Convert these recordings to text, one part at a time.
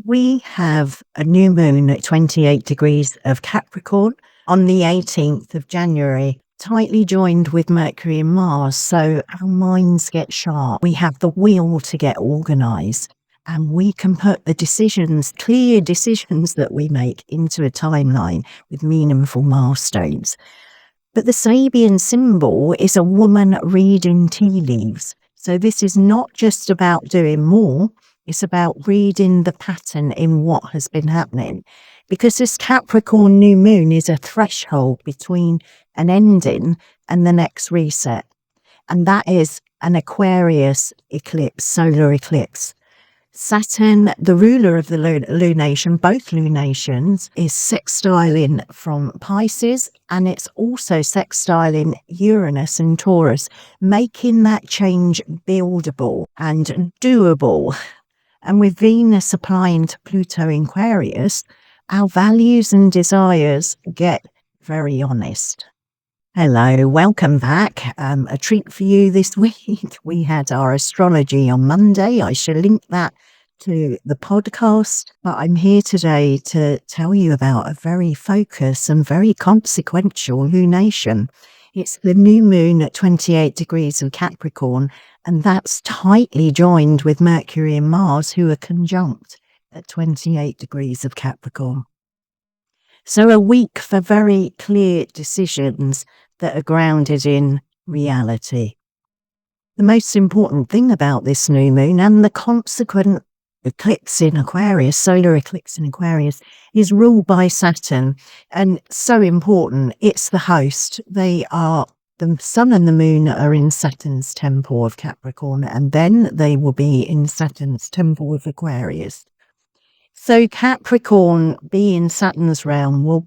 We have a new moon at 28 degrees of Capricorn on the 18th of January, tightly joined with Mercury and Mars, so our minds get sharp. We have the will to get organised, and we can put the decisions, clear decisions that we make, into a timeline with meaningful milestones. But the Sabian symbol is a woman reading tea leaves. So this is not just about doing more, it's about reading the pattern in what has been happening. Because this Capricorn new moon is a threshold between an ending and the next reset. And that is an Aquarius eclipse, solar eclipse. Saturn, the ruler of the lunation, both lunations, is sextiling from Pisces, and it's also sextiling Uranus and Taurus, making that change buildable and doable. And with Venus applying to Pluto in Aquarius, our values and desires get very honest. Hello, welcome back. A treat for you this week. We had our astrology on Monday. I shall link that to the podcast, but I'm here today to tell you about a very focused and very consequential lunation. It's the new moon at 28 degrees of Capricorn, and that's tightly joined with Mercury and Mars, who are conjunct at 28 degrees of Capricorn. So a week for very clear decisions that are grounded in reality. The most important thing about this new moon and the consequent eclipse in Aquarius, solar eclipse in Aquarius, is ruled by Saturn. And so important, it's the host. The sun and the moon are in Saturn's temple of Capricorn, and then they will be in Saturn's temple of Aquarius. So Capricorn, being Saturn's realm, will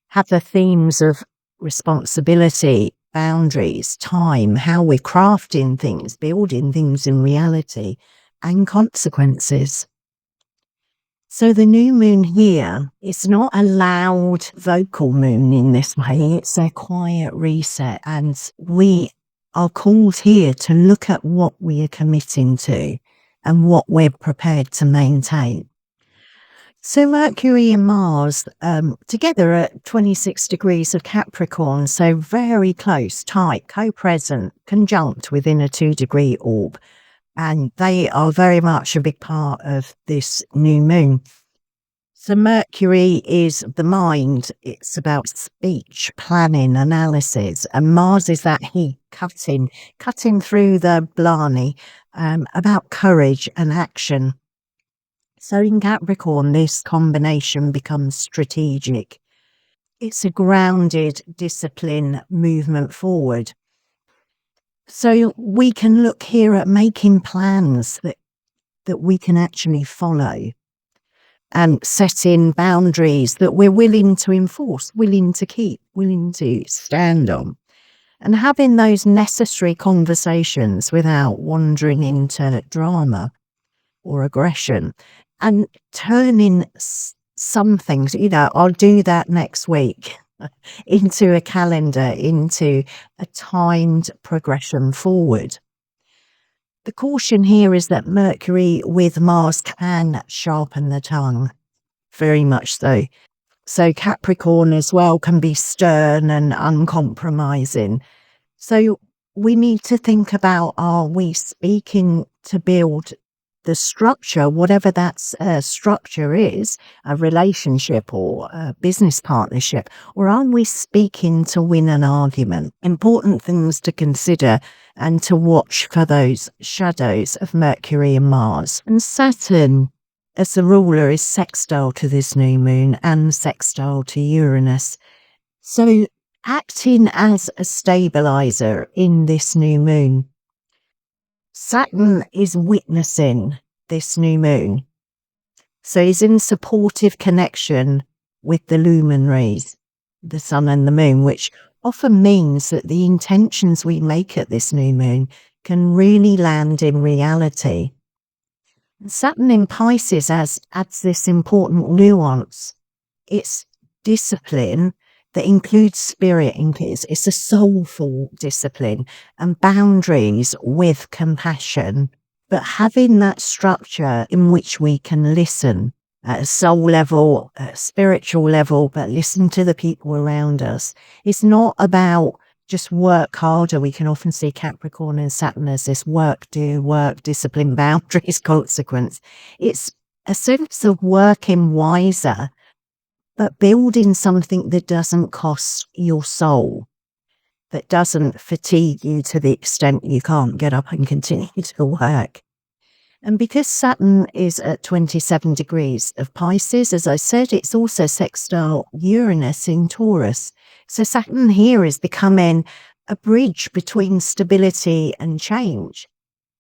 have the themes of responsibility, boundaries, time, how we're crafting things, building things in reality, and consequences. So the new moon here is not a loud vocal moon in this way, it's a quiet reset, and we are called here to look at what we are committing to and what we're prepared to maintain. So Mercury and Mars together at 26 degrees of Capricorn, so very close, tight, co-present, conjunct within a 2-degree orb. And they are very much a big part of this new moon. So Mercury is the mind. It's about speech, planning, analysis. And Mars is that heat, cutting through the blarney, about courage and action. So in Capricorn, this combination becomes strategic. It's a grounded discipline movement forward. So we can look here at making plans that we can actually follow and setting boundaries that we're willing to enforce, willing to keep, willing to stand on, and having those necessary conversations without wandering into drama or aggression, and turning some things, I'll do that next week, into a calendar, into a timed progression forward. The caution here is that Mercury with Mars can sharpen the tongue, very much so. So Capricorn as well can be stern and uncompromising. So we need to think about, are we speaking to build the structure, whatever that structure is, a relationship or a business partnership, or are we speaking to win an argument? Important things to consider and to watch for those shadows of Mercury and Mars. And Saturn, as the ruler, is sextile to this new moon and sextile to Uranus. So acting as a stabilizer in this new moon. Saturn is witnessing this new moon. So he's in supportive connection with the luminaries, the sun and the moon, which often means that the intentions we make at this new moon can really land in reality. Saturn in Pisces adds this important nuance. It's discipline that includes spirit, it's a soulful discipline, and boundaries with compassion But having that structure in which we can listen at a soul level, at a spiritual level, but listen to the people around us. It's not about just work harder. We can often see Capricorn and Saturn as this work, do, work, discipline, boundaries, consequence. It's a sense of working wiser, but building something that doesn't cost your soul, that doesn't fatigue you to the extent you can't get up and continue to work. And because Saturn is at 27 degrees of Pisces, as I said, it's also sextile Uranus in Taurus. So Saturn here is becoming a bridge between stability and change.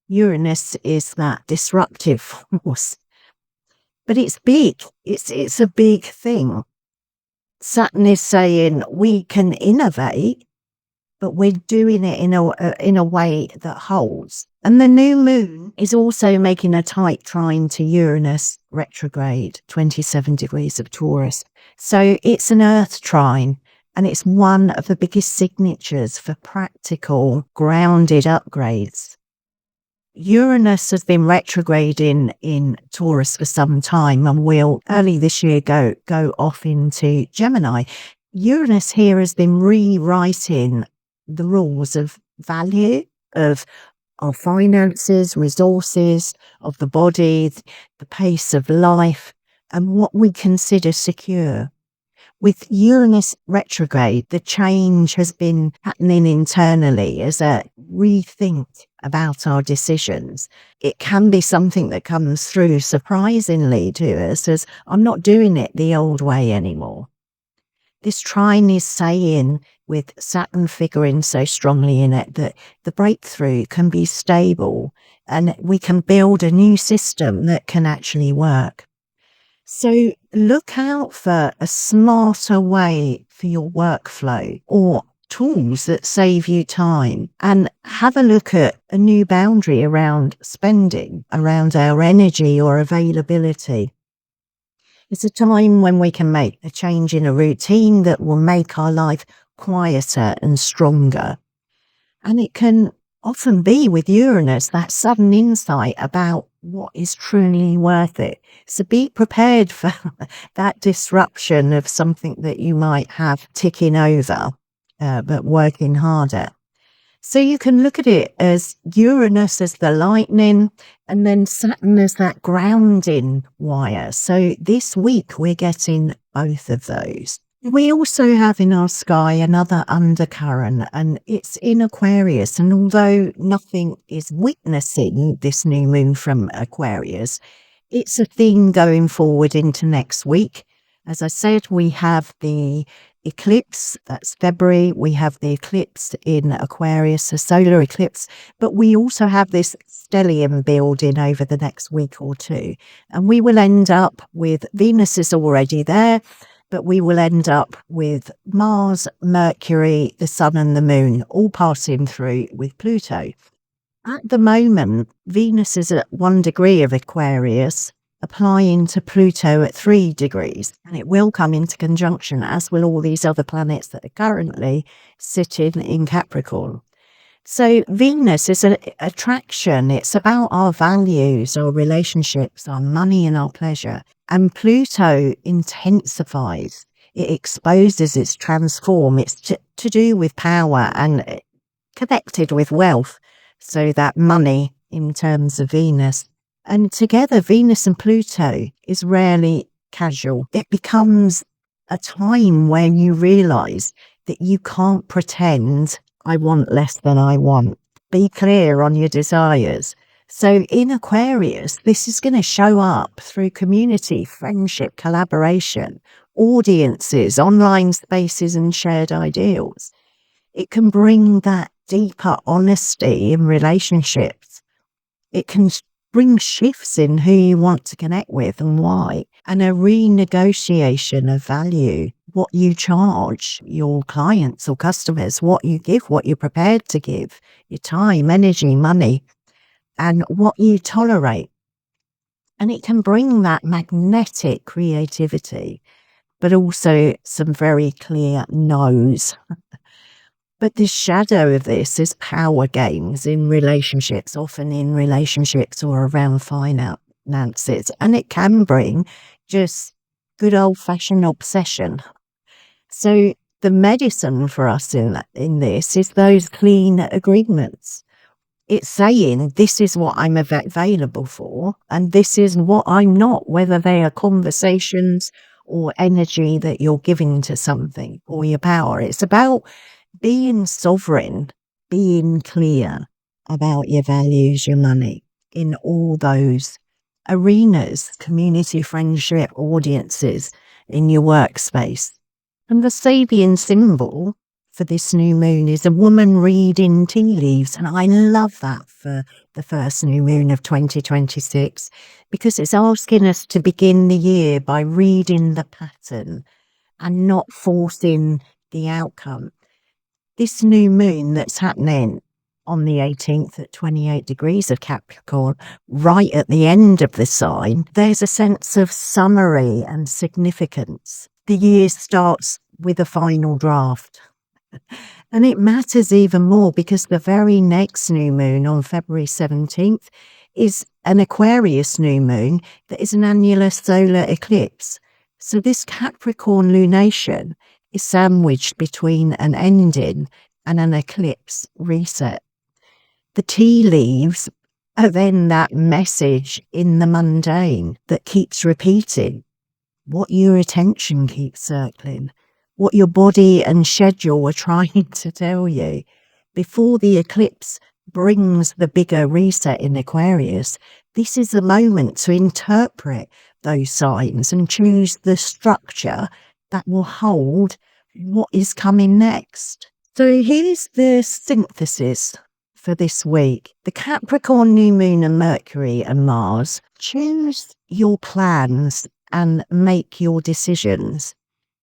Uranus is that disruptive force. But it's big. It's a big thing. Saturn is saying we can innovate, but we're doing it in a way that holds. And the new moon is also making a tight trine to Uranus retrograde, 27 degrees of Taurus. So it's an earth trine, and it's one of the biggest signatures for practical, grounded upgrades. Uranus has been retrograding in Taurus for some time and will early this year go off into Gemini. Uranus here has been rewriting the rules of value, of our finances, resources, of the body, the pace of life, and what we consider secure. With Uranus retrograde, the change has been happening internally as a rethink about our decisions. It can be something that comes through surprisingly to us as I'm not doing it the old way anymore. This trine is saying, with Saturn figuring so strongly in it, that the breakthrough can be stable and we can build a new system that can actually work. So look out for a smarter way for your workflow or tools that save you time, and have a look at a new boundary around spending, around our energy or availability. It's a time when we can make a change in a routine that will make our life quieter and stronger. And it can often be with Uranus, that sudden insight about what is truly worth it. So be prepared for that disruption of something that you might have ticking over, but working harder. So you can look at it as Uranus as the lightning and then Saturn as that grounding wire. So this week we're getting both of those. We also have in our sky another undercurrent, and it's in Aquarius. And although nothing is witnessing this new moon from Aquarius, it's a theme going forward into next week. As I said, we have the eclipse, that's February. We have the eclipse in Aquarius, a solar eclipse, but we also have this stellium building over the next week or two. And we will end up with, Venus is already there, but we will end up with Mars, Mercury, the Sun and the Moon all passing through with Pluto. At the moment, Venus is at 1 degree of Aquarius, applying to Pluto at 3 degrees, and it will come into conjunction, as will all these other planets that are currently sitting in Capricorn. So Venus is an attraction. It's about our values, our relationships, our money and our pleasure. And Pluto intensifies. It exposes, it's transformed. It's to do with power and connected with wealth. So that money in terms of Venus. And together, Venus and Pluto is rarely casual. It becomes a time where you realize that you can't pretend I want less than I want. Be clear on your desires. So in Aquarius, this is going to show up through community, friendship, collaboration, audiences, online spaces, and shared ideals. It can bring that deeper honesty in relationships. It can bring shifts in who you want to connect with and why, and a renegotiation of value, what you charge your clients or customers, what you give, what you're prepared to give, your time, energy, money, and what you tolerate. And it can bring that magnetic creativity, but also some very clear no's. But the shadow of this is power games in relationships, often in relationships or around finances. And it can bring just good old-fashioned obsession. So the medicine for us in this is those clean agreements. It's saying this is what I'm available for and this is what I'm not, whether they are conversations or energy that you're giving to something or your power. It's about being sovereign, being clear about your values, your money in all those arenas, community, friendship, audiences, in your workspace. And the Sabian symbol for this new moon is a woman reading tea leaves. And I love that for the first new moon of 2026, because it's asking us to begin the year by reading the pattern and not forcing the outcome. This new moon that's happening on the 18th at 28 degrees of Capricorn, right at the end of the sign, there's a sense of summary and significance. The year starts with a final draft. And it matters even more because the very next new moon on February 17th is an Aquarius new moon that is an annular solar eclipse. So this Capricorn lunation is sandwiched between an ending and an eclipse reset. The tea leaves are then that message in the mundane that keeps repeating, what your attention keeps circling, what your body and schedule are trying to tell you. Before the eclipse brings the bigger reset in Aquarius, this is the moment to interpret those signs and choose the structure that will hold what is coming next. So here's the synthesis for this week. The Capricorn new moon and Mercury and Mars. Choose your plans and make your decisions.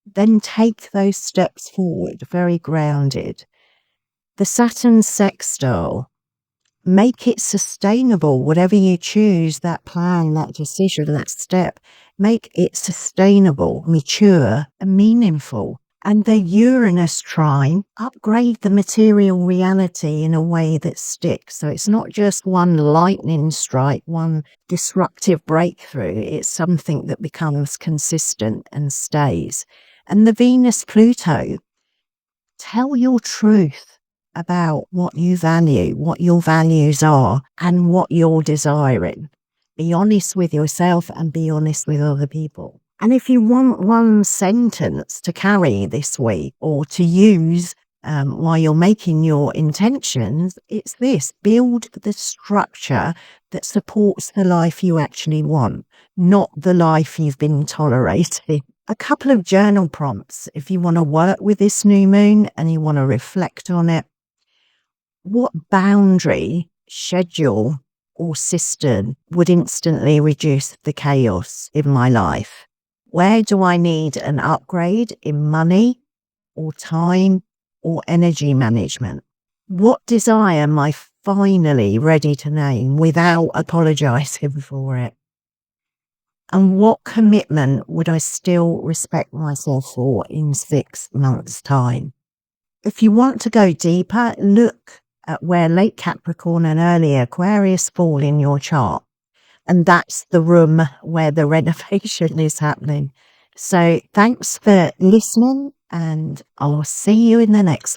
Then take those steps forward, very grounded. The Saturn sextile. Make it sustainable, whatever you choose, that plan, that decision, that step. Make it sustainable, mature, and meaningful. And the Uranus trine, upgrade the material reality in a way that sticks. So it's not just one lightning strike, one disruptive breakthrough. It's something that becomes consistent and stays. And the Venus-Pluto, tell your truth about what you value, what your values are, and what you're desiring. Be honest with yourself and be honest with other people. And if you want one sentence to carry this week or to use while you're making your intentions, it's this: build the structure that supports the life you actually want, not the life you've been tolerating. A couple of journal prompts if you want to work with this new moon and you want to reflect on it. What boundary, schedule, or system would instantly reduce the chaos in my life? Where do I need an upgrade in money or time or energy management? What desire am I finally ready to name without apologizing for it? And what commitment would I still respect myself for in 6 months' time? If you want to go deeper, look at where late Capricorn and early Aquarius fall in your chart. And that's the room where the renovation is happening. So thanks for listening, and I'll see you in the next